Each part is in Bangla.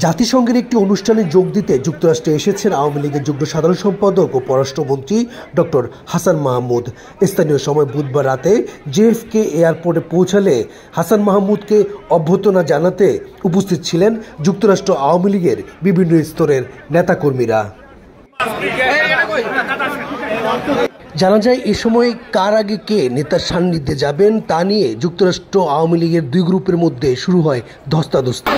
জাতিসংঘের একটি অনুষ্ঠানে যোগ দিতে যুক্তরাষ্ট্রে এসেছেন আওয়ামী লীগের যুগ্ম সাধারণ সম্পাদক ও পররাষ্ট্রমন্ত্রী ডক্টর হাসান মাহমুদ। স্থানীয় সময় বুধবার রাতে জেএফকে এয়ারপোর্টে পৌঁছালে হাসান মাহমুদকে অভ্যর্থনা জানাতে উপস্থিত ছিলেন যুক্তরাষ্ট্র আওয়ামী লীগের বিভিন্ন স্তরের নেতাকর্মীরা। জানা যায় এ সময় কার আগে কে নেতার সান্নিধ্যে যাবেন তা নিয়ে যুক্তরাষ্ট্র আওয়ামী লীগের দুই গ্রুপের মধ্যে শুরু হয় ধস্তাধস্তি।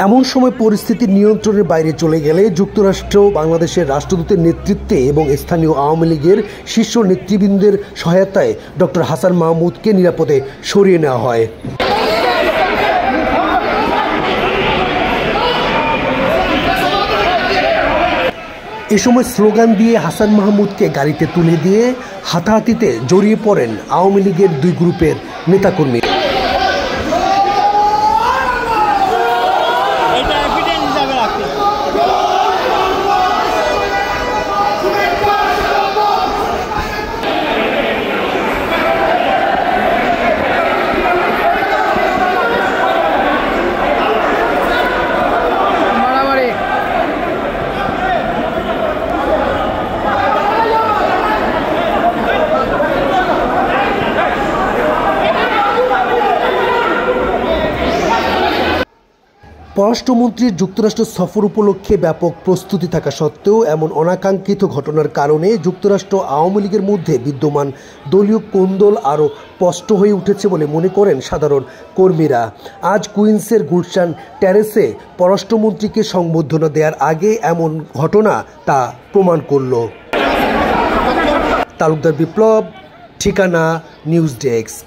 এমন সময় পরিস্থিতি নিয়ন্ত্রণের বাইরে চলে গেলে যুক্তরাষ্ট্র বাংলাদেশের রাষ্ট্রদূতের নেতৃত্বে এবং স্থানীয় আওয়ামী লীগের শীর্ষ নেতৃবৃন্দের সহায়তায় ডক্টর হাসান মাহমুদকে নিরাপদে সরিয়ে নেওয়া হয়। এ সময় স্লোগান দিয়ে হাসান মাহমুদকে গাড়িতে তুলে দিয়ে হাতাহাতিতে জড়িয়ে পড়েন আওয়ামী লীগের দুই গ্রুপের নেতাকর্মী। পররাষ্ট্রমন্ত্রীর যুক্তরাষ্ট্র সফর উপলক্ষে ব্যাপক প্রস্তুতি থাকা সত্ত্বেও এমন অনাকাঙ্ক্ষিত ঘটনার কারণে যুক্তরাষ্ট্র আওয়ামী লীগের মধ্যে বিদ্যমান দলীয় কোন্দল আরও স্পষ্ট হয়ে উঠেছে বলে মনে করেন সাধারণ কর্মীরা। আজ কুইন্সের গুলশান টেরেসে পররাষ্ট্রমন্ত্রীকে সংবর্ধনা দেওয়ার আগে এমন ঘটনা তা প্রমাণ করল। তালুকদার বিপ্লব, ঠিকানা নিউজ ডেস্ক।